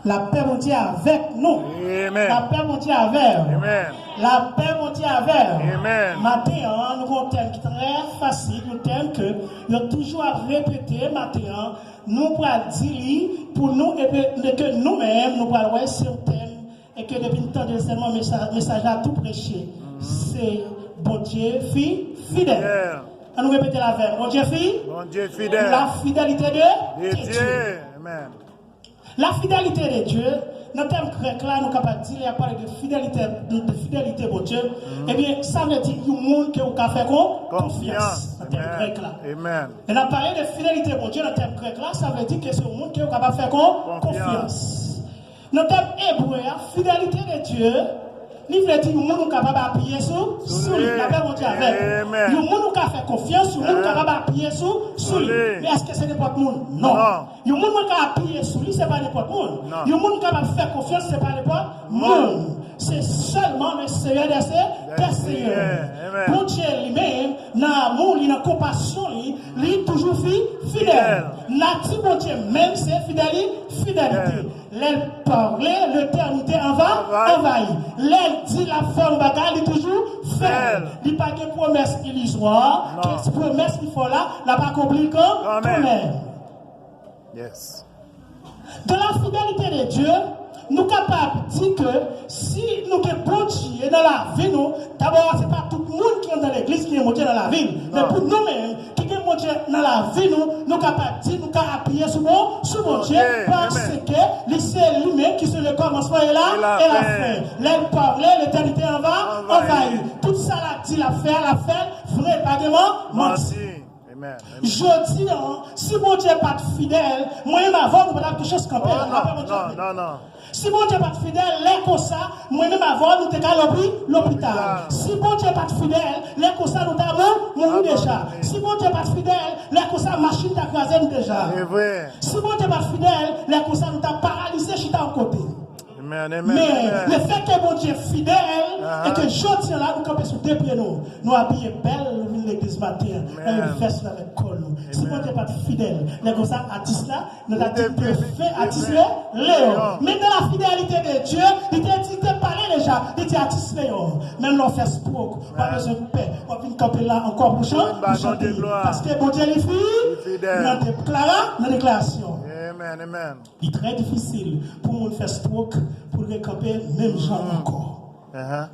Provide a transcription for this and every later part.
La paix mondiale avec nous. Amen. La paix mondiale avec. Amen. La paix mondiale avec. Amen. Matin, nous avons un thème très facile, un thème que nous avons toujours à répéter. Matin, nous pourrons dire pour nous et que nous-mêmes, nous pourrons voir sur un thème et que depuis le temps de seulement message à tout prêcher. C'est bon Dieu, fidèle. On nous répéter la veille. Bon Dieu, fidèle. La fidélité de Dieu. Amen. La fidélité de Dieu, dans le thème grec là, nous sommes capables de dire, il y a parlé de fidélité pour Dieu. Eh bien, ça veut dire qu'il y a un monde qui a fait confiance. Dans le thème grec là. Amen. Et on a parlé de fidélité pour Dieu dans le thème grec là, ça veut dire que c'est un monde qui est capable de faire confiance. Dans le thème hébreu, fidélité de Dieu, il veut dire que nous sommes capables d'appuyer sur lui. La paix mondiale avec. Nous sommes capables de faire confiance, nous sommes capables d'appuyer sur lui. Mais est-ce que c'est n'importe qui? Non. Nous sommes capables d'appuyer sur lui, ce n'est pas n'importe qui. Nous sommes capables de faire confiance, ce n'est pas n'importe qui. C'est seulement le Seigneur des Seigneurs. Pour Dieu lui-même, dans l'amour, dans la compassion, il est toujours fidèle. Natif pour Dieu même, c'est fidélité. L'aile parlait, l'éternité envahit. L'aile dit la forme bagarre, il est toujours fait. Il n'y a pas de promesse illusoire. Quelle promesse qu'il faut là, n'a pas accompli quand même. Yes. De la fidélité de Dieu, nous sommes capables de dire que si nous sommes bon Dieu dans la vie, d'abord, ce n'est pas tout le monde qui est dans l'église qui est monté dans la vie. Mais pour nous-mêmes, qui est monté dans la vie, nous sommes capables de dire, nous sommes appuyés sur mon Dieu, parce que c'est lui-même qui est le commencement et la fin. L'aile parlait, l'éternité envahit. Tout ça, la dit, la fait, vrai, pas de menti. Je dis, si mon Dieu n'est pas fidèle, moi-même avant, nous ne pouvons pas toucher ce qu'on peut. Non. Si mon Dieu n'est pas fidèle, les comme ça, moi-même avant, nous sommes à l'hôpital. Si mon Dieu n'est pas fidèle, les comme ça, nous sommes morts déjà. Si mon Dieu n'est pas fidèle, les comme ça, machine t'a croisé déjà. Si mon Dieu n'est pas fidèle, les comme ça, nous sommes paralysés, je suis à côté. Mais le fait que mon Dieu est fidèle et que je tiens là, nous campons sur deux pieds, nous habillons belle l'église matin, et veste avec col. Si mon Dieu n'est pas fidèle, les comme ça, artiste là, nous avons dit que fait artiste Léon. Mais dans la fidélité de Dieu, il t'a dit de parler déjà, il dit artiste Léon. Même l'on fait sport, pas besoin de paix. On vient camper là encore pour chanter. Parce que mon Dieu est fidèle. Dans la déclaration. Amen. Il est très difficile pour nous faire stroke, pour les camper, même gens encore.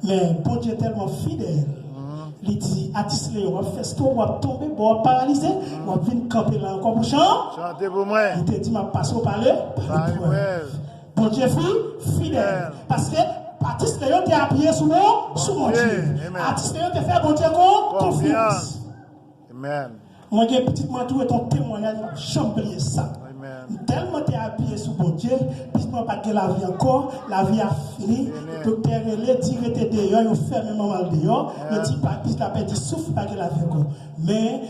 Mais bon Dieu est tellement fidèle. Il dit, attissez, on va faire stroke, on va tomber, on va paralyser, on va venir camper là encore pour chanter pour moi. Il te dit, ma passe au parler. Bon Dieu est fidèle. Parce que artiste Léon t'es appuyé sur mon Dieu. Artiste Léon te fait bon Dieu confiance. Amen. Moi, j'ai petit manteau et ton témoignage, je oublié ça. Tellement tu es appuyé sur mon Dieu, puisque pas que la vie encore, la vie a fini. Docteur Relé dit que tu es dehors, il fait même mal dehors. Il dit pas, puisque la paix souffle, pas que la vie encore. Mais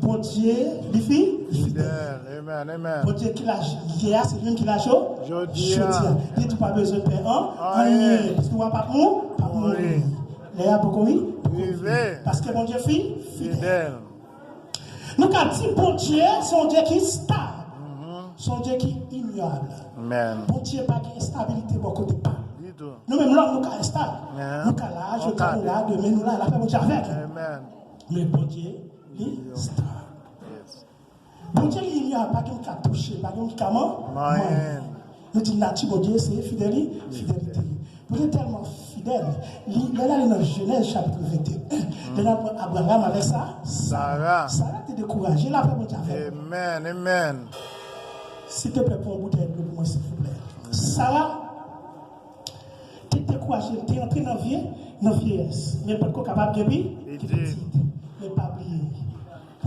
bon Dieu, les filles, fidèle. Amen. Bon Dieu qui l'a hier, c'est lui qui l'a chaud. Je dis, tu n'as pas besoin de paix. Parce que tu n'as pas mourir. Léa, pourquoi oui? Parce que bon Dieu, fidèle. Nous avons dit, bon Dieu, c'est un Dieu qui est stable. Son Dieu qui est ignorable. Bon Dieu n'a pas d'instabilité pour côté pas. Nous-mêmes, là, nous sommes instables. Nous sommes là, je suis là, demain, nous là, la paix, bon Dieu avec. Mais bon Dieu, il est stable. Bon Dieu, il n'y a pas quelqu'un qui a touché, pas quelqu'un qui a mort. Nous disons, nature, bon Dieu, c'est fidélité. Vous êtes tellement fidèle. Il est là dans Genèse chapitre 21. Il y a Abraham avec ça. Sarah t'es découragé, la paix, bon Dieu avec. Amen. S'il te plaît, pour un bout de pour moi, s'il vous plaît. Sarah, tu es découragé, tu es entré dans la vieillesse, mais pas capable de vivre. Mais pas